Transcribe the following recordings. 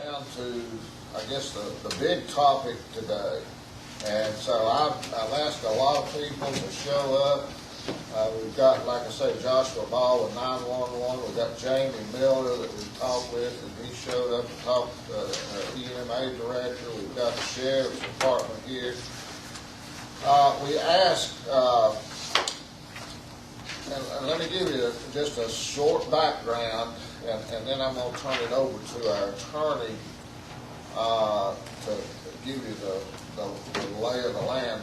down to, I guess, the big topic today. And so I've asked a lot of people to show up. We've got, like I say, Joshua Ball with 911. We've got Jamie Miller that we talked with, and he showed up to talk to the EMA director. We've got the sheriff's department here. We asked, and let me give you just a short background, and then I'm going to turn it over to our attorney to give you the lay of the land.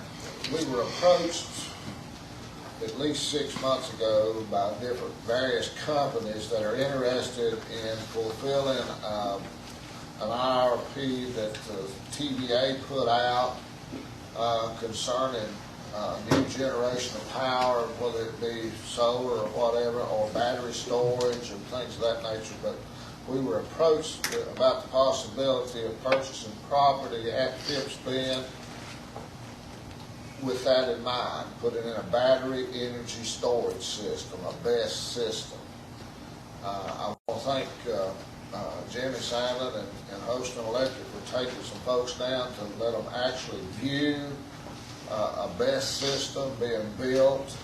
We were approached at least 6 months ago by various companies that are interested in fulfilling an IRP that the TVA put out concerning new generation of power, whether it be solar or whatever, or battery storage and things of that nature. But we were approached about the possibility of purchasing property at Phipps Bend with that in mind, putting in a battery energy storage system, a BESS system. I want to thank Jimmy Sandlin and Houston Electric for taking some folks down to let them actually view a BESS system being built.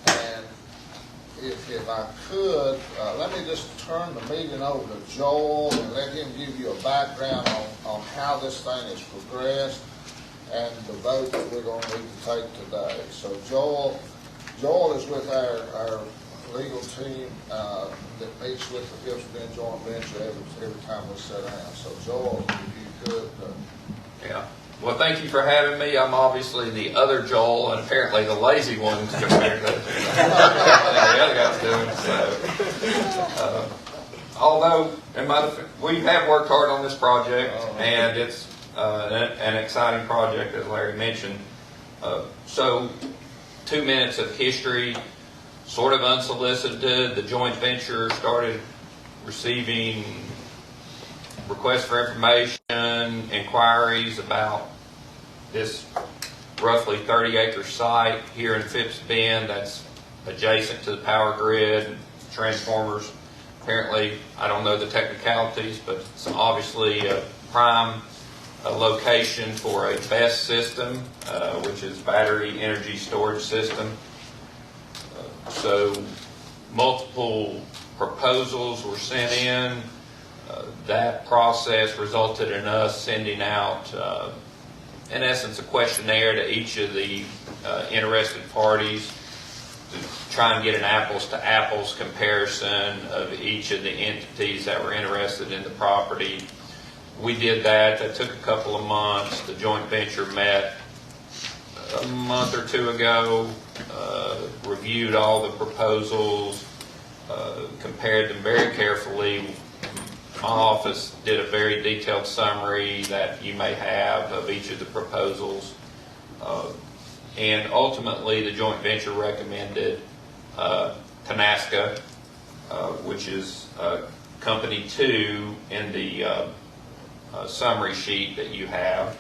And if I could, let me just turn the meeting over to Joel and let him give you a background on how this thing has progressed and the vote that we're going to need to take today. So Joel is with our legal team that meets with the Phipps Bend joint venture every time we sit down. So Joel, if you could. Yeah. Well, thank you for having me. I'm obviously the other Joel, and apparently the lazy one compared to the other guy's doing. So, although we have worked hard on this project, and it's an exciting project, as Larry mentioned. So, 2 minutes of history, sort of unsolicited. The joint venture started receiving requests for information, inquiries about this roughly 30-acre site here in Phipps Bend that's adjacent to the power grid, transformers. Apparently, I don't know the technicalities, but it's obviously a prime location for a BESS system, which is battery energy storage system. So multiple proposals were sent in. That process resulted in us sending out, in essence, a questionnaire to each of the interested parties to try and get an apples-to-apples comparison of each of the entities that were interested in the property. We did that. That took a couple of months. The joint venture met a month or two ago, reviewed all the proposals, compared them very carefully. My office did a very detailed summary that you may have of each of the proposals. And ultimately, the joint venture recommended Tenasca, which is company 2 in the summary sheet that you have.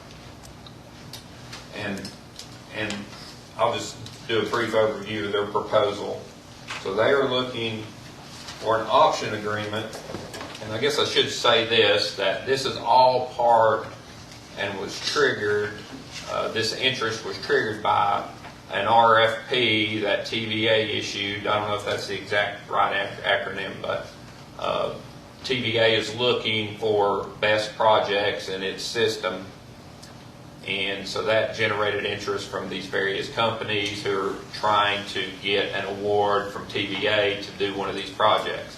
And I'll just do a brief overview of their proposal. So they are looking for an option agreement. And I guess I should say this, that this is all part and was triggered, this interest was triggered by an RFP that TVA issued. I don't know if that's the exact right acronym, but TVA is looking for best projects in its system. And so that generated interest from these various companies who are trying to get an award from TVA to do one of these projects.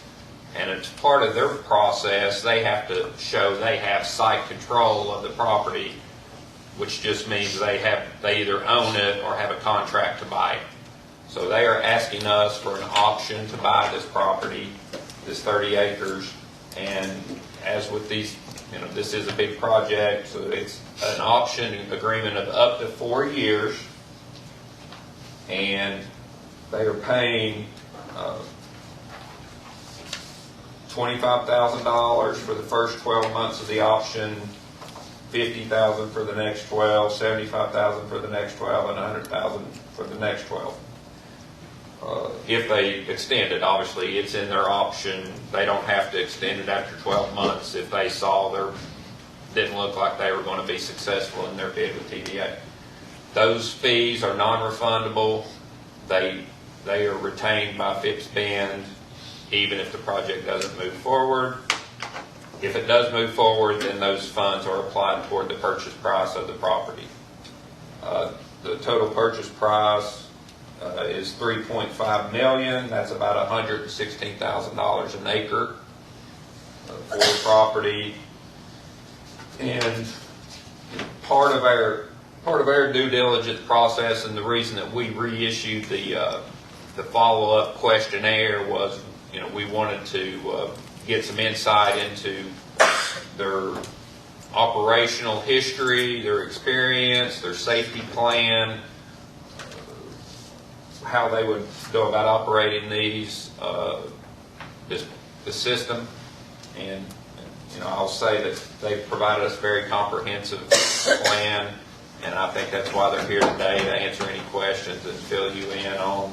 And it's part of their process. They have to show they have site control of the property, which just means they either own it or have a contract to buy it. So they are asking us for an option to buy this property, this 30 acres. And as with these, this is a big project, so it's an option agreement of up to 4 years. And they are paying $25,000 for the first 12 months of the option, $50,000 for the next 12, $75,000 for the next 12, and $100,000 for the next 12. if they extend it. Obviously, it's in their option. They don't have to extend it after 12 months if they saw didn't look like they were going to be successful in their bid with TVA. Those fees are non-refundable. They are retained by Phipps Bend even if the project doesn't move forward. If it does move forward, then those funds are applied toward the purchase price of the property. The total purchase price is $3.5 million. That's about $116,000 an acre for the property. And part of our due diligence process, and the reason that we reissued the follow-up questionnaire was, we wanted to get some insight into their operational history, their experience, their safety plan, how they would go about operating the system. And I'll say that they've provided us a very comprehensive plan, and I think that's why they're here today, to answer any questions and fill you in on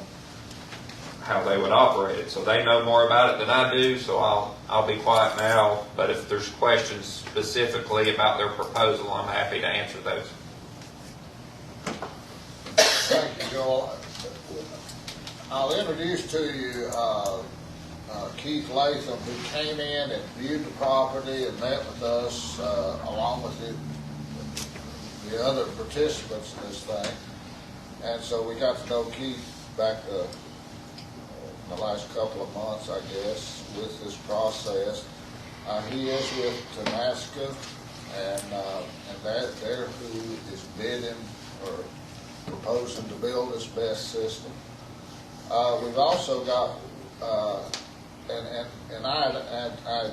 how they would operate it. So they know more about it than I do, so I'll be quiet now. But if there's questions specifically about their proposal, I'm happy to answer those. Thank you, Joel. I'll introduce to you Keith Latham, who came in and viewed the property and met with us along with the other participants in this thing. And so we got to know Keith back the last couple of months, I guess, with this process. He is with Tenaska, and they're who is bidding or proposing to build this BESS system. We've also got, and I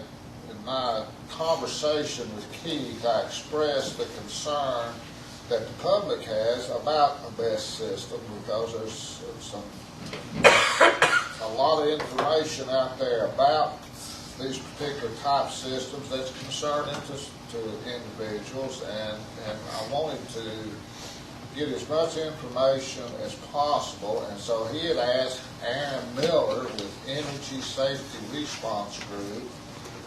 in my conversation with Keith, I expressed the concern that the public has about a BESS system, because there's a lot of information out there about these particular type systems that's concerning to individuals, and I wanted to get as much information as possible. And so he had asked Aaron Miller with Energy Safety Response Group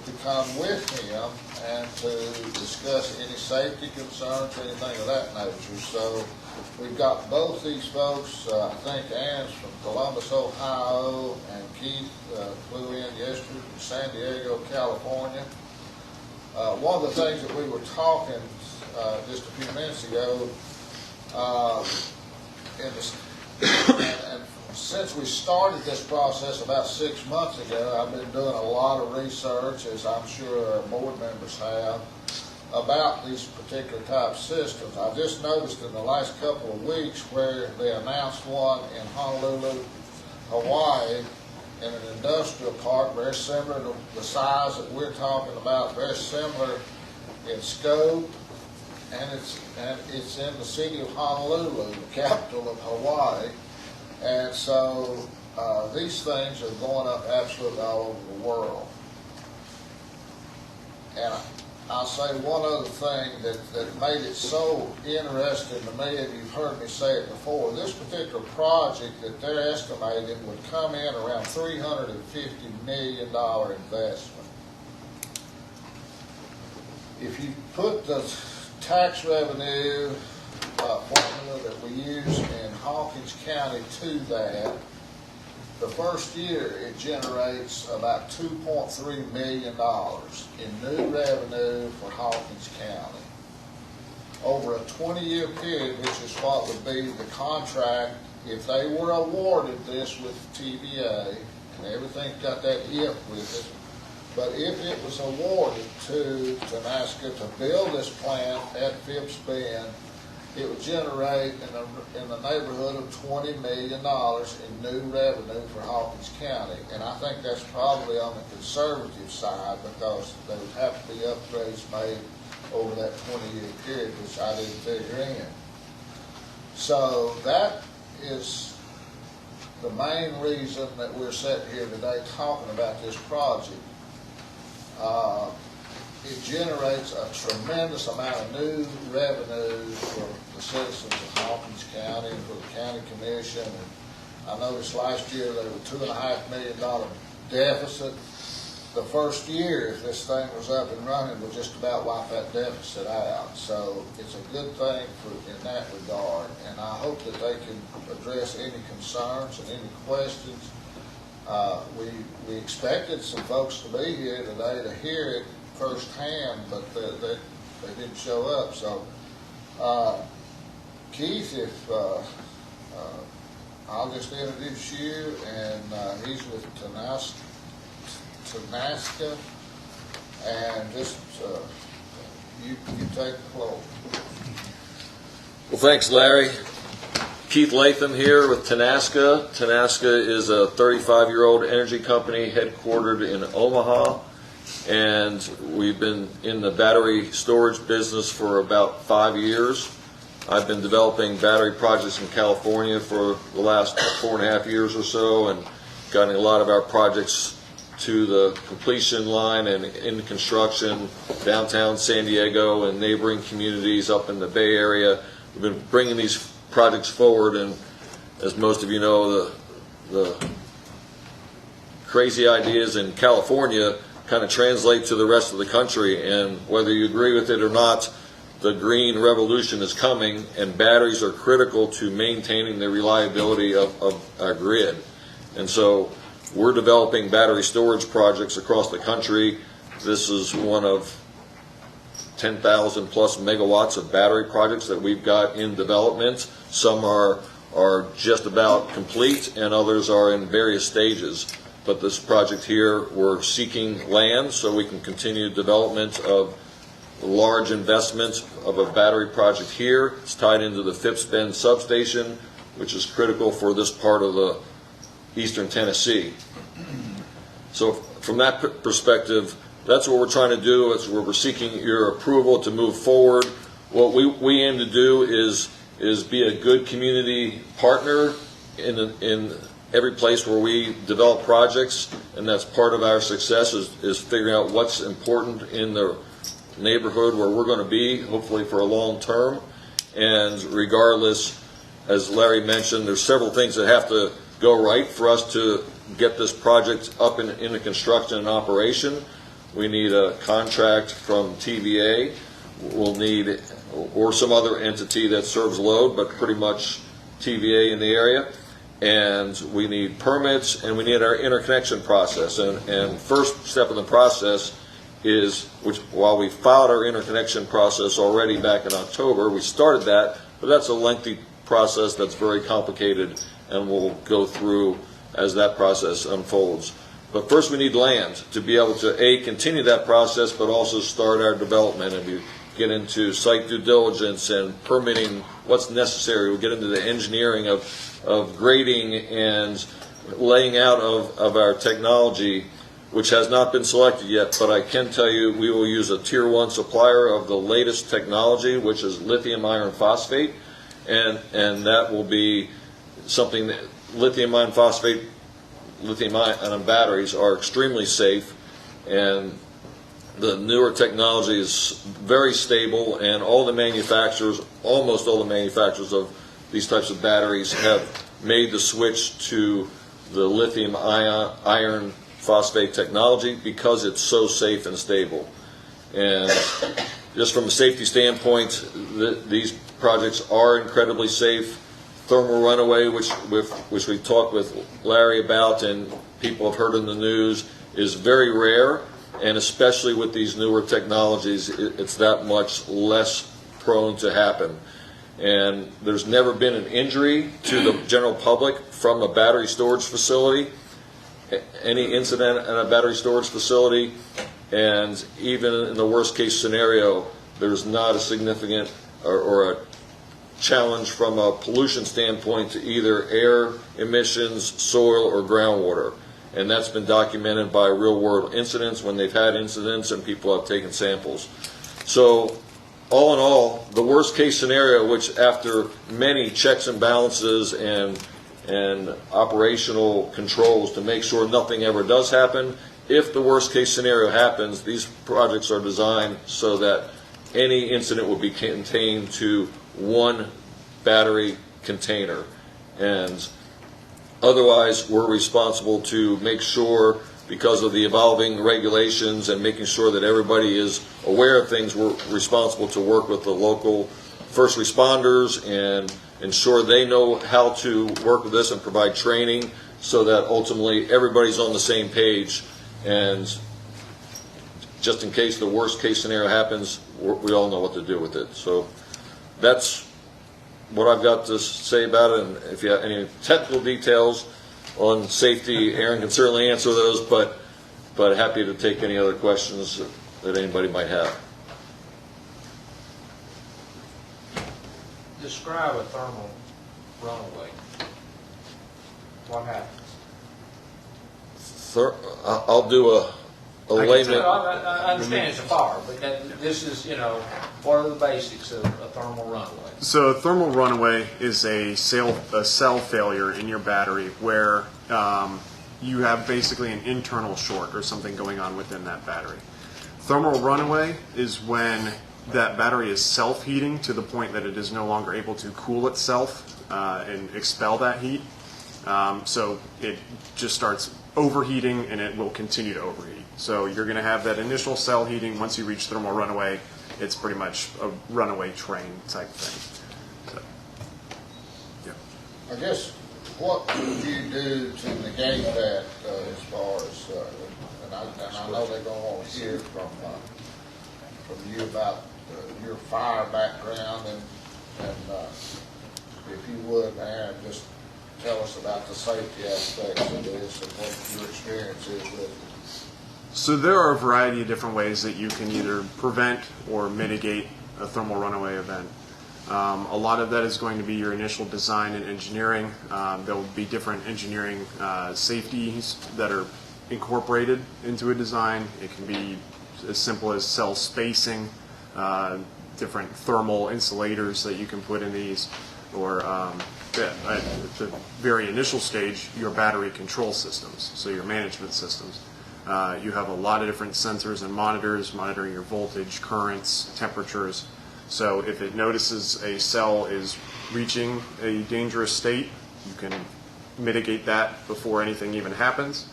to come with him and to discuss any safety concerns, anything of that nature. So we've got both these folks. I think Aaron's from Columbus, Ohio, and Keith flew in yesterday from San Diego, California. One of the things that we were talking just a few minutes ago, and since we started this process about 6 months ago, I've been doing a lot of research, as I'm sure our board members have, about these particular type systems. I've just noticed in the last couple of weeks where they announced one in Honolulu, Hawaii, in an industrial park, very similar to the size that we're talking about, very similar in scope, and it's in the city of Honolulu, the capital of Hawaii. And so these things are going up absolutely all over the world. And I'll say one other thing that made it so interesting to me, and you've heard me say it before, this particular project that they're estimating would come in around $350 million investment. If you put the tax revenue formula that we use in Hawkins County to that, the first year it generates about $2.3 million in new revenue for Hawkins County. Over a 20-year period, which is what would be the contract if they were awarded this with TVA, and everything's got that if with it, but if it was awarded to Tenaska to build this plant at Phipps Bend, it would generate in the neighborhood of $20 million in new revenue for Hawkins County. And I think that's probably on the conservative side, because there would have to be upgrades made over that 20-year period, which I didn't figure in. So that is the main reason that we're sitting here today talking about this project. It generates a tremendous amount of new revenue for the citizens of Hawkins County and for the county commission I noticed last year there was $2.5 million deficit. The first year, if this thing was up and running, would just about wipe that deficit out. So it's a good thing in that regard, and I hope that they can address any concerns and any questions. We expected some folks to be here today to hear it firsthand, but they didn't show up. So, Keith, if I'll just introduce you, and he's with Tenaska, and just you take the floor. Well, thanks, Larry. Keith Latham here with Tenaska. Tenaska is a 35-year-old energy company headquartered in Omaha, and we've been in the battery storage business for about 5 years. I've been developing battery projects in California for the last 4.5 years or so, and gotten a lot of our projects to the completion line and in construction downtown San Diego and neighboring communities up in the Bay Area. We've been bringing these projects forward, and as most of you know, the crazy ideas in California kind of translate to the rest of the country, and whether you agree with it or not, the green revolution is coming, and batteries are critical to maintaining the reliability of our grid. And so we're developing battery storage projects across the country. This is one of 10,000 plus megawatts of battery projects that we've got in development. Some are just about complete, and others are in various stages. But this project here, we're seeking land so we can continue development of large investment of a battery project here. It's tied into the Phipps Bend substation, which is critical for this part of the eastern Tennessee. So from that perspective, that's what we're trying to do. It's where we're seeking your approval to move forward. What we aim to do is be a good community partner in every place where we develop projects, and that's part of our success is figuring out what's important in the neighborhood where we're going to be, hopefully for a long term. And regardless, as Larry mentioned, there's several things that have to go right for us to get this project up into construction and operation. We need a contract from TVA. We'll need, or some other entity that serves load, but pretty much TVA in the area. And we need permits, and we need our interconnection process. And first step in the process is, which while we filed our interconnection process already back in October, we started that, but that's a lengthy process that's very complicated, and we'll go through as that process unfolds. But first we need land to be able to, continue that process, but also start our development, and we get into site due diligence and permitting what's necessary. We'll get into the engineering of grading and laying out of our technology, which has not been selected yet, but I can tell you we will use a tier 1 supplier of the latest technology, which is lithium iron phosphate, and that will be something that lithium iron batteries are extremely safe, and the newer technology is very stable, and almost all the manufacturers of these types of batteries have made the switch to the lithium iron phosphate technology because it's so safe and stable. And just from a safety standpoint, these projects are incredibly safe. Thermal runaway, which we talked with Larry about and people have heard in the news, is very rare, and especially with these newer technologies, it's that much less prone to happen. And there's never been an injury to the general public from a battery storage facility, any incident at a battery storage facility, and even in the worst case scenario, there's not a significant or a challenge from a pollution standpoint to either air emissions, soil, or groundwater. And that's been documented by real world incidents when they've had incidents and people have taken samples. So all in all, the worst case scenario, which after many checks and balances and operational controls to make sure nothing ever does happen, if the worst case scenario happens, these projects are designed so that any incident will be contained to one battery container. And Otherwise, we're responsible to make sure, because of the evolving regulations and making sure that everybody is aware of things, we're responsible to work with the local first responders and ensure they know how to work with this and provide training so that ultimately everybody's on the same page. And just in case the worst case scenario happens, we all know what to do with it. So that's what I've got to say about it. And if you have any technical details on safety, Aaron can certainly answer those, but happy to take any other questions that anybody might have. Describe a thermal runaway. What happens? I'll do a layman. I understand it's a fire, but this is, what are the basics of a thermal runaway? So a thermal runaway is a cell failure in your battery where you have basically an internal short or something going on within that battery. Thermal runaway is when that battery is self-heating to the point that it is no longer able to cool itself and expel that heat. So it just starts overheating and it will continue to overheat. So you're going to have that initial cell heating. Once you reach thermal runaway, it's pretty much a runaway train type thing. So, yeah. I guess, what would you do to negate that as far as, and I know they're going to want to hear from you about your fire background, and if you would, Aaron, just tell us about the safety aspects of this and what your experience is with it. So there are a variety of different ways that you can either prevent or mitigate a thermal runaway event. A lot of that is going to be your initial design and engineering. There will be different engineering safeties that are incorporated into a design. It can be as simple as cell spacing, different thermal insulators that you can put in these, or at the very initial stage, your battery control systems, so your management systems. You have a lot of different sensors and monitors monitoring your voltage, currents, temperatures. So if it notices a cell is reaching a dangerous state, you can mitigate that before anything even happens.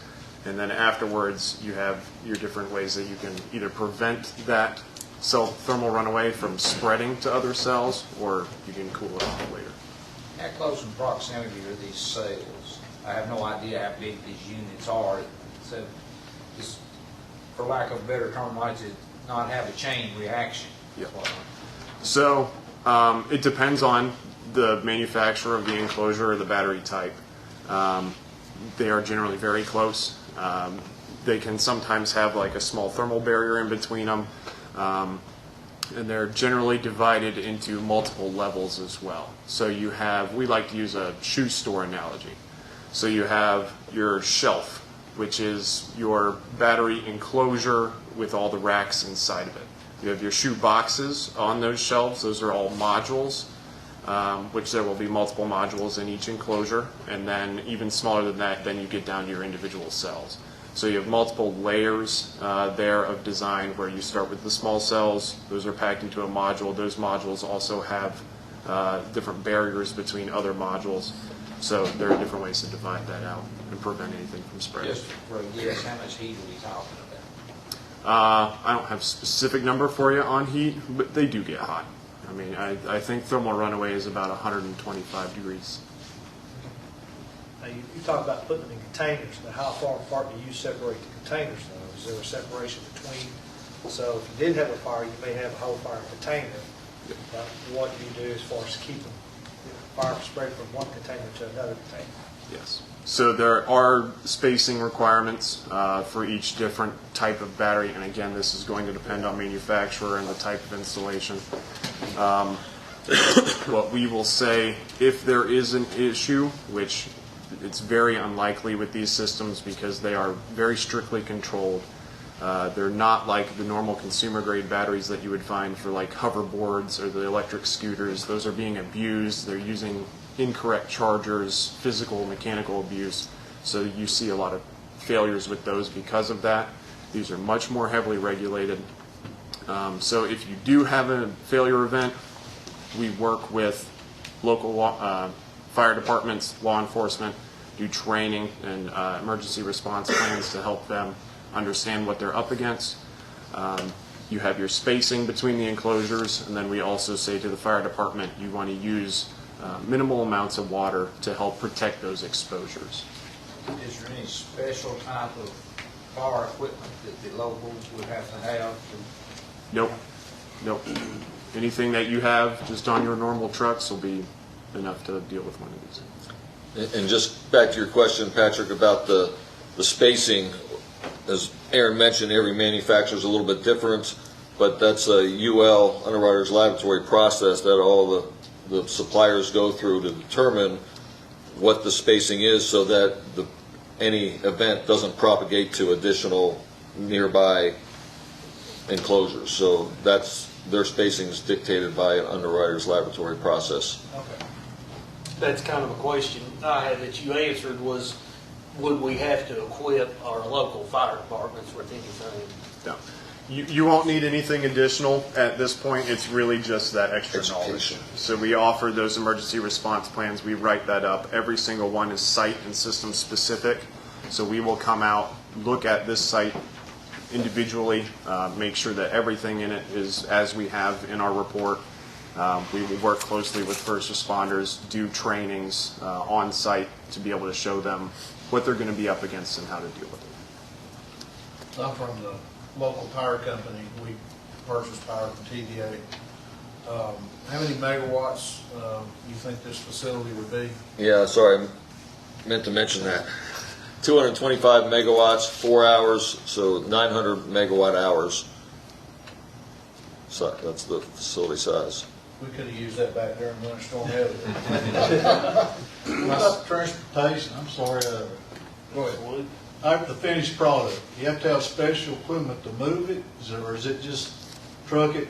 And then afterwards, you have your different ways that you can either prevent that cell thermal runaway from spreading to other cells, or you can cool it off later. How close in proximity are these cells? I have no idea how big these units are. So, just for lack of a better term, why does it not have a chain reaction? Yep. So it depends on the manufacturer of the enclosure or the battery type. They are generally very close. They can sometimes have like a small thermal barrier in between them. And they're generally divided into multiple levels as well. So you have, we like to use a shoe store analogy. So you have your shelf, which is your battery enclosure with all the racks inside of it. You have your shoe boxes on those shelves. Those are all modules, which there will be multiple modules in each enclosure. And then even smaller than that, then you get down to your individual cells. So you have multiple layers there of design where you start with the small cells. Those are packed into a module. Those modules also have different barriers between other modules. So there are different ways to divide that out and prevent anything from spreading. Just for a guess, how much heat are we talking about? I don't have a specific number for you on heat, but they do get hot. I mean, I think thermal runaway is about 125 degrees. Now, you talk about putting them in containers, but how far apart do you separate the containers though? Is there a separation between? So if you did have a fire, you may have a whole fire container. But what do you do as far as keeping fire spread from one container to another container? Yes. So there are spacing requirements for each different type of battery, and again, this is going to depend on manufacturer and the type of installation. What we will say, if there is an issue, which it's very unlikely with these systems because they are very strictly controlled. They're not like the normal consumer grade batteries that you would find for like hoverboards or the electric scooters. Those are being abused. They're using incorrect chargers, physical, mechanical abuse. So you see a lot of failures with those because of that. These are much more heavily regulated. So if you do have a failure event, we work with local fire departments, law enforcement, do training and emergency response plans to help them understand what they're up against. You have your spacing between the enclosures, and then we also say to the fire department, you want to use minimal amounts of water to help protect those exposures. Is there any special type of fire equipment that the locals would have to have? Nope. Nope. Anything that you have just on your normal trucks will be enough to deal with one of these. And just back to your question, Patrick, about the spacing, as Aaron mentioned, every manufacturer is a little bit different, but that's a UL, Underwriters Laboratory process that all the suppliers go through to determine what the spacing is so that any event doesn't propagate to additional nearby enclosures. So that's, their spacing is dictated by an Underwriters Laboratory process. Okay. That's kind of a question I had that you answered was, would we have to equip our local fire departments with anything? No. You won't need anything additional at this point. It's really just that extra knowledge. Education. So we offer those emergency response plans. We write that up. Every single one is site and system specific. So we will come out, look at this site individually, make sure that everything in it is as we have in our report. We will work closely with first responders, do trainings on site to be able to show them what they're going to be up against and how to deal with it. I'm from the local power company. We purchase power from TVA. How many megawatts you think this facility would be? Yeah, sorry, I meant to mention that. 225 megawatts, 4 hours, so 900 megawatt hours. So that's the facility size. We could have used that back there in Winter Storm Heather. About transportation, I'm sorry, Go ahead. like the finished product, you have to have special equipment to move it, or is it just trucking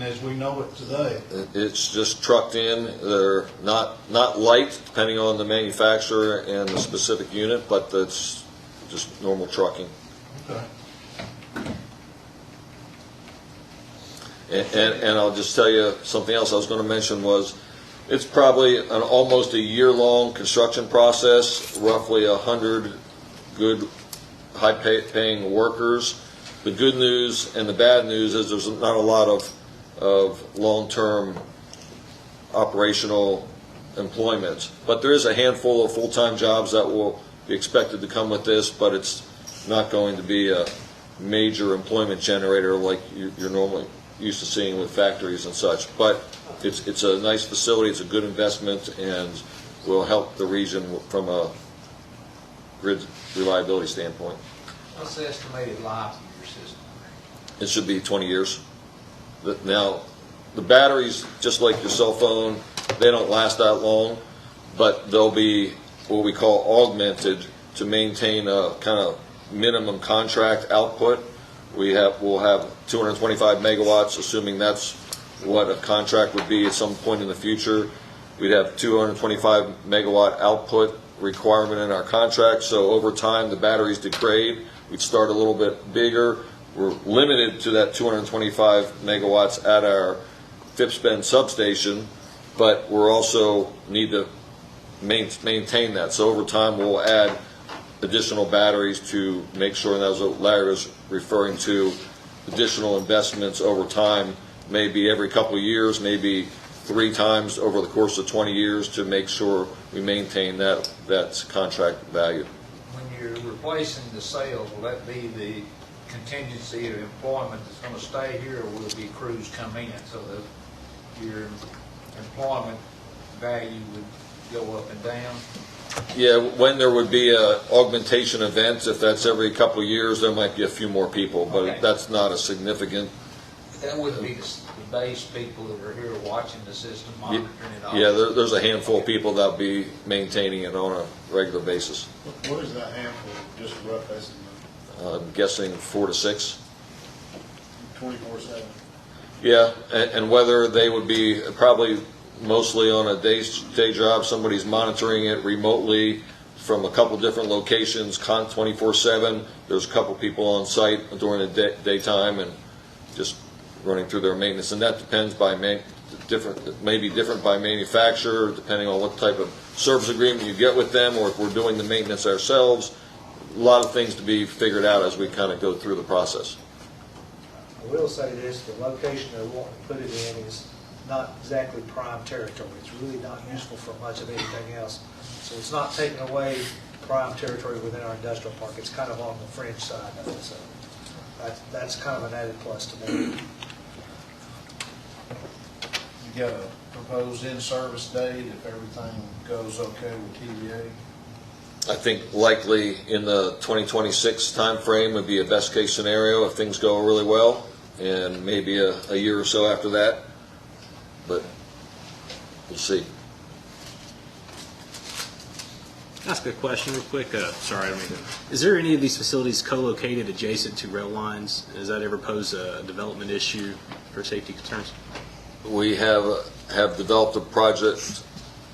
as we know it today? It's just trucked in. They're not light, depending on the manufacturer and the specific unit, but it's just normal trucking. Okay. And I'll just tell you something else I was going to mention was, it's probably an almost a year-long construction process, roughly 100 good, high-paying workers. The good news and the bad news is there's not a lot of long-term operational employment. But there is a handful of full-time jobs that will be expected to come with this, but it's not going to be a major employment generator like you're normally used to seeing with factories and such. But it's a nice facility, it's a good investment, and will help the region from a grid reliability standpoint. What's the estimated life of your system? It should be 20 years. Now, the batteries, just like your cell phone, they don't last that long, but they'll be what we call augmented to maintain a kind of minimum contract output. We'll have 225 megawatts, assuming that's what a contract would be at some point in the future. We'd have 225 megawatt output requirement in our contract, so over time the batteries degrade. We'd start a little bit bigger. We're limited to that 225 megawatts at our Phipps Bend substation, but we're also need to maintain that. So over time we'll add additional batteries to make sure, and that's what Larry was referring to, additional investments over time, maybe every couple of years, maybe 3 times over the course of 20 years to make sure we maintain that contract value. When you're replacing the sales, will that be the contingency of employment that's going to stay here, or will it be crews come in so that your employment value would go up and down? Yeah, when there would be a augmentation event, if that's every couple of years, there might be a few more people, but Okay. that's not a significant. That wouldn't be the base people that are here watching the system, monitoring it all? Yeah, there's a handful of people that'll be maintaining it on a regular basis. What is that handful, just a rough estimate? I'm guessing 4 to 6. 24/7? Yeah, and whether they would be probably mostly on a day job, somebody's monitoring it remotely from a couple different locations, 24/7. There's a couple people on site during the daytime and just running through their maintenance, and that depends by maybe different by manufacturer, depending on what type of service agreement you get with them, or if we're doing the maintenance ourselves. A lot of things to be figured out as we kind of go through the process. I will say this, the location they're wanting to put it in is not exactly prime territory. It's really not useful for much of anything else. So it's not taking away prime territory within our industrial park. It's kind of on the fringe side of it, so that's kind of an added plus to me. You got a proposed in-service date if everything goes okay with TVA? I think likely in the 2026 timeframe would be a best case scenario if things go really well, and maybe a year or so after that, but we'll see. Ask a question real quick. Sorry, I don't mean to. Is there any of these facilities co-located adjacent to rail lines? Does that ever pose a development issue for safety concerns? We have developed a project.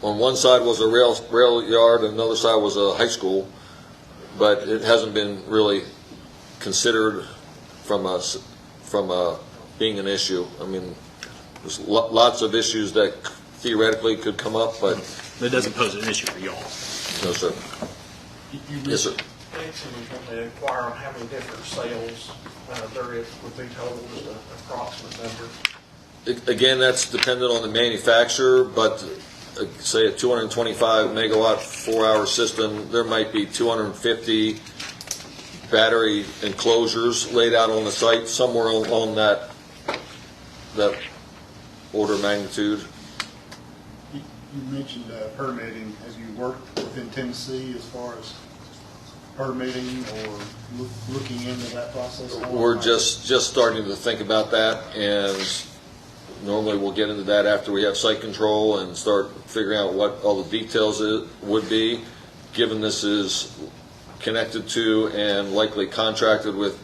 On one side was a rail yard, and another side was a high school, but it hasn't been really considered from being an issue. I mean, there's lots of issues that theoretically could come up, but That doesn't pose an issue for y'all. no, sir. Yes, sir. Actually, when they inquire on how many different sales there is, would be total, just an approximate number. Again, that's dependent on the manufacturer, but say a 225 megawatt 4-hour system, there might be 250 battery enclosures laid out on the site, somewhere on that order of magnitude. You mentioned permitting. Have you worked within Tennessee as far as permitting or looking into that process? We're just starting to think about that, and normally we'll get into that after we have site control and start figuring out what all the details would be, given this is connected to and likely contracted with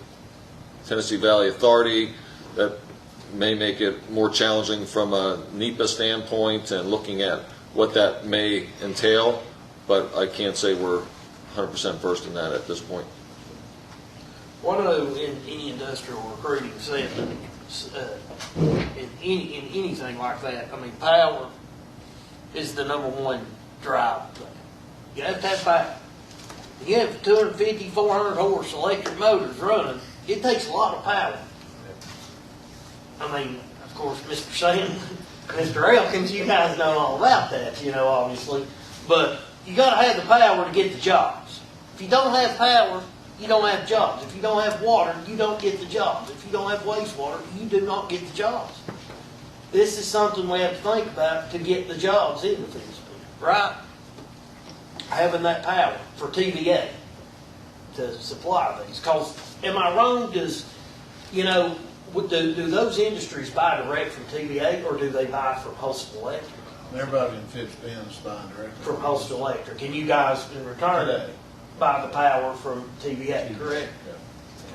Tennessee Valley Authority. That may make it more challenging from a NEPA standpoint and looking at what that may entail, but I can't say we're 100% versed in that at this point. What in any industrial recruiting setting, in anything like that, I mean, power is the number one drive thing. You have to have power. You have 250, 400 horse electric motors running, it takes a lot of power. I mean, of course, Mr. Sam, Mr. Elkins, you guys know all about that, you know, obviously. But you got to have the power to get the jobs. If you don't have power, you don't have jobs. If you don't have water, you don't get the jobs. If you don't have wastewater, you do not get the jobs. This is something we have to think about to get the jobs into these people, right? Having that power for TVA to supply these. Because, am I wrong? Does, you know, do those industries buy direct from TVA, or do they buy from Postal Electric? Everybody in Phipps Bend is buying directly. From Postal Electric. And you guys, in return, Today. buy the power from TVA, correct?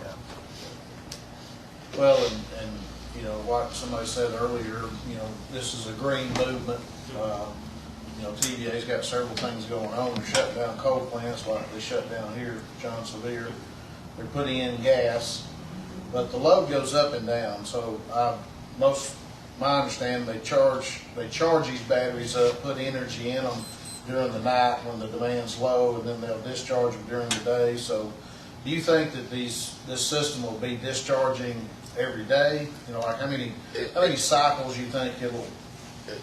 Yeah. Well, and you know, what somebody said earlier, you know, this is a green movement. You know, TVA's got several things going on. They're shutting down coal plants like they shut down here, John Sevier. They're putting in gas, but the load goes up and down. So my understanding, they charge these batteries up, put energy in them during the night when the demand's low, and then they'll discharge them during the day. So, do you think that this system will be discharging every day? You know, like how many cycles you think it'll?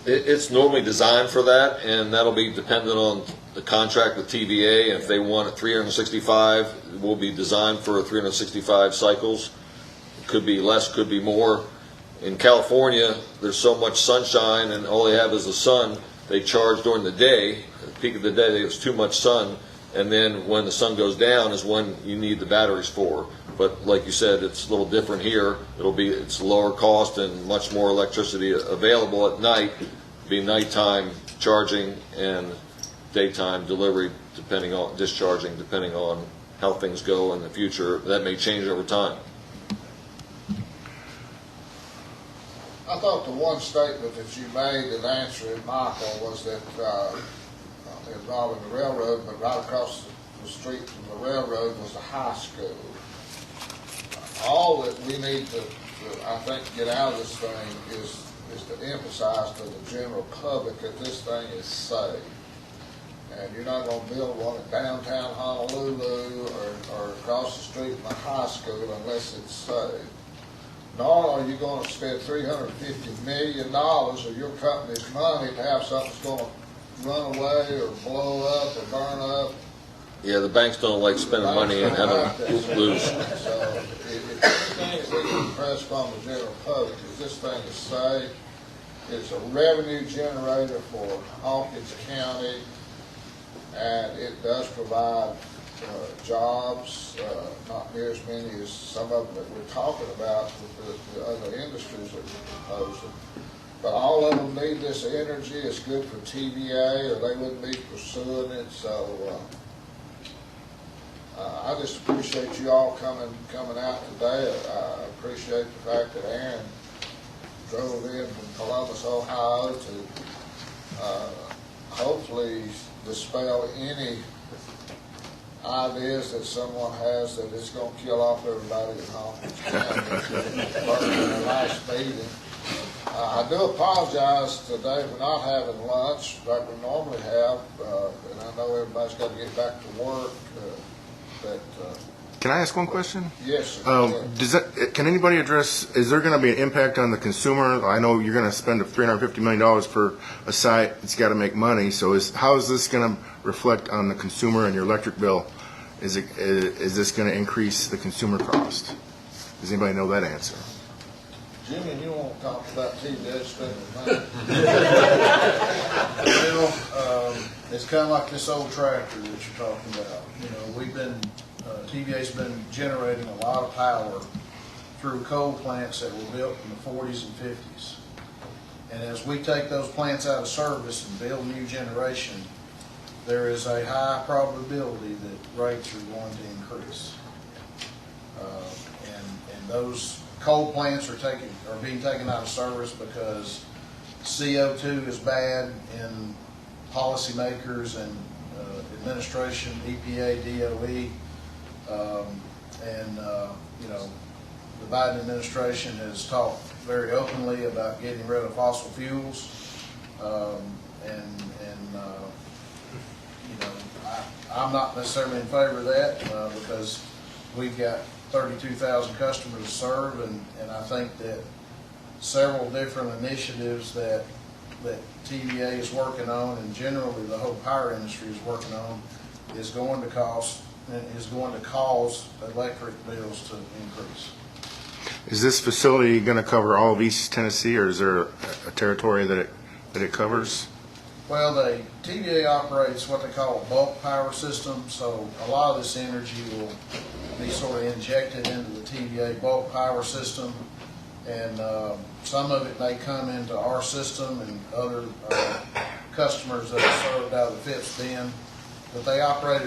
It's normally designed for that, and that'll be dependent on the contract with TVA. And if they want it 365, it will be designed for 365 cycles. It could be less, could be more. In California, there's so much sunshine, and all they have is the sun. They charge during the day. At the peak of the day, there's too much sun, and then when the sun goes down is when you need the batteries for. But like you said, it's a little different here. It's lower cost and much more electricity available at night. It'll be nighttime charging and daytime delivery, discharging, depending on how things go in the future. That may change over time. I thought the one statement that you made in answering Michael was that, involving the railroad, but right across the street from the railroad was the high school. All that we need to I think, get out of this thing is to emphasize to the general public that this thing is safe. And you're not gonna build one in downtown Honolulu or across the street from a high school unless it's safe. Nor are you gonna spend $350 million of your company's money to have something that's gonna run away or blow up or burn up. Yeah, the banks don't like spending money and having lose. So, if anything that we can impress upon the general public is this thing is safe. It's a revenue generator for Hawkins County, and it does provide jobs, not near as many as some of them that we're talking about with the other industries that we're proposing. But all of them need this energy. It's good for TVA, or they wouldn't be pursuing it. So I just appreciate you all coming out today. I appreciate the fact that Aaron drove in from Columbus, Ohio to hopefully dispel any ideas that someone has that it's going to kill off everybody in Hawkins County in the last meeting. I do apologize today for not having lunch like we normally have, and I know everybody's got to get back to work. Can I ask one question? Yes, sir. Can anybody address, is there going to be an impact on the consumer? I know you're going to spend $350 million for a site that's got to make money, so how is this going to reflect on the consumer and your electric bill? Is this going to increase the consumer cost? Does anybody know that answer? Jimmy, you want to talk about TVA spending money? Well, it's kind of like this old tractor that you're talking about. You know, TVA's been generating a lot of power through coal plants that were built in the 40s and 50s. And as we take those plants out of service and build new generation, there is a high probability that rates are going to increase. And those coal plants are being taken out of service because CO2 is bad in policymakers and administration, EPA, DOE, you know, the Biden administration has talked very openly about getting rid of fossil fuels, you know, I'm not necessarily in favor of that because we've got 32,000 customers to serve, and I think that several different initiatives that TVA is working on, and generally the whole power industry is working on, is going to cause electric bills to increase. Is this facility going to cover all of East Tennessee, or is there a territory that it covers? Well, TVA operates what they call a bulk power system, so a lot of this energy will be sort of injected into the TVA bulk power system, and some of it may come into our system and other customers that are served out of the Phipps Bend, but they operate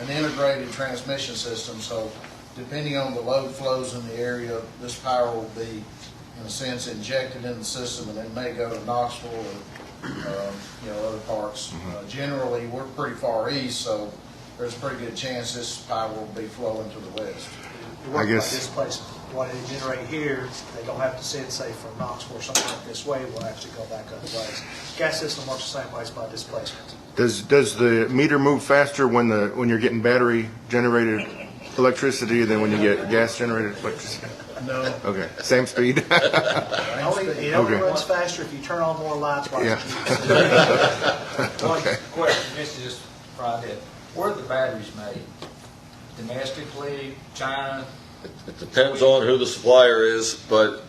an integrated transmission system, so depending on the load flows in the area, this power will be, in a sense, injected in the system, and it may go to Knoxville or you know, other parts. Generally, we're pretty far east, so there's a pretty good chance this power will be flowing to the west. I guess displacement. What they generate here, they don't have to send, say, from Knoxville or something like this way. It will actually go back other ways. Gas system works the same way by displacement. Does the meter move faster when you're getting battery generated electricity than when you get gas generated electricity? No. Okay, same speed. It only runs faster if you turn on more lights. Yeah. One question, just right there. Where are the batteries made? Domestically, China? It depends on who the supplier is, but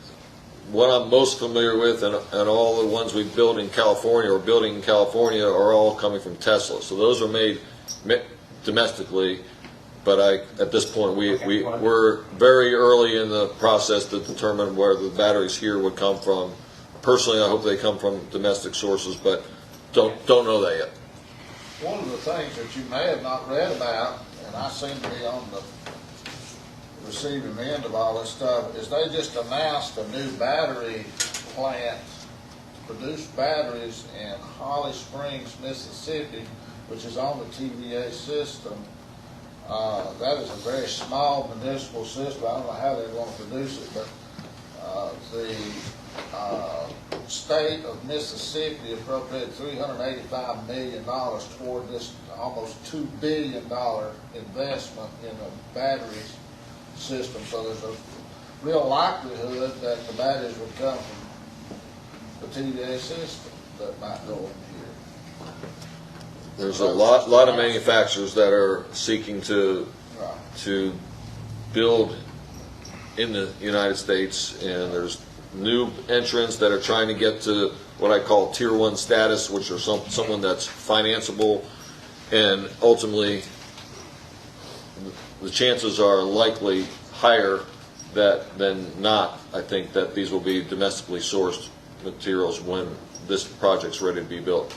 what I'm most familiar with, and all the ones we build in California or building in California, are all coming from Tesla. So those are made domestically, but at this point we're very early in the process to determine where the batteries here would come from. Personally, I hope they come from domestic sources, but don't know that yet. One of the things that you may have not read about, and I seem to be on the receiving end of all this stuff, is they just announced a new battery plant to produce batteries in Holly Springs, Mississippi, which is on the TVA system. That is a very small municipal system. I don't know how they're going to produce it, but the state of Mississippi appropriated $385 million toward this almost $2 billion investment in a batteries system. So there's a real likelihood that the batteries would come from the TVA system that might go in here. There's a lot of manufacturers that are seeking to build in the United States, and there's new entrants that are trying to get to what I call tier 1 status, which are someone that's financeable, and ultimately the chances are likely higher than not, I think, that these will be domestically sourced materials when this project's ready to be built.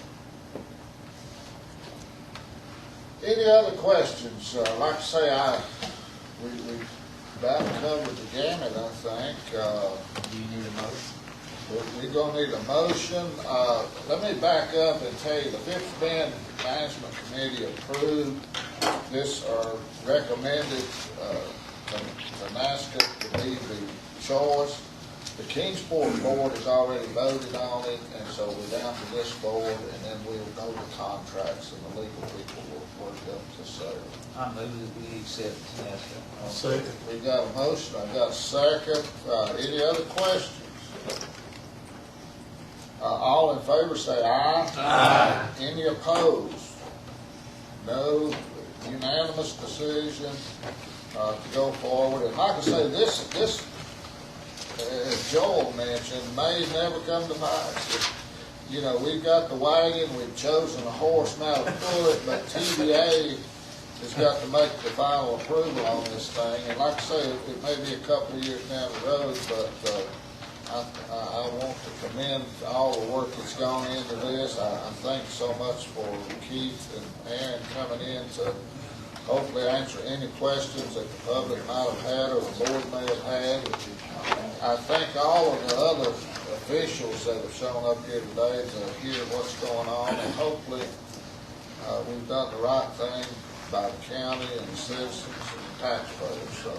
Any other questions? Like I say, we about covered the gamut, I think. Do you need a motion? We're gonna need a motion. Let me back up and tell you, the Phipps Bend Management Committee approved this, or recommended the NASCA to be the choice. The Kingsport Board has already voted on it, and so we're down to this board, and then we'll go to contracts, and the legal people will work up to serve. I move that we accept NASCA. Second. We got a motion, I got a second. Any other questions? All in favor say aye. Aye. Any opposed? No. Unanimous decision to go forward. And like I say, this, as Joel mentioned, may never come to pass. You know, we've got the wagon, we've chosen a horse now to pull it, but TVA has got to make the final approval on this thing. And like I say, it may be a couple of years down the road, but I want to commend all the work that's gone into this. I thank so much for Keith and Aaron coming in to hopefully answer any questions that the public might have had or the board may have had. I thank all of the other officials that have shown up here today to hear what's going on, and hopefully we've done the right thing by the county and the citizens and the taxpayers. So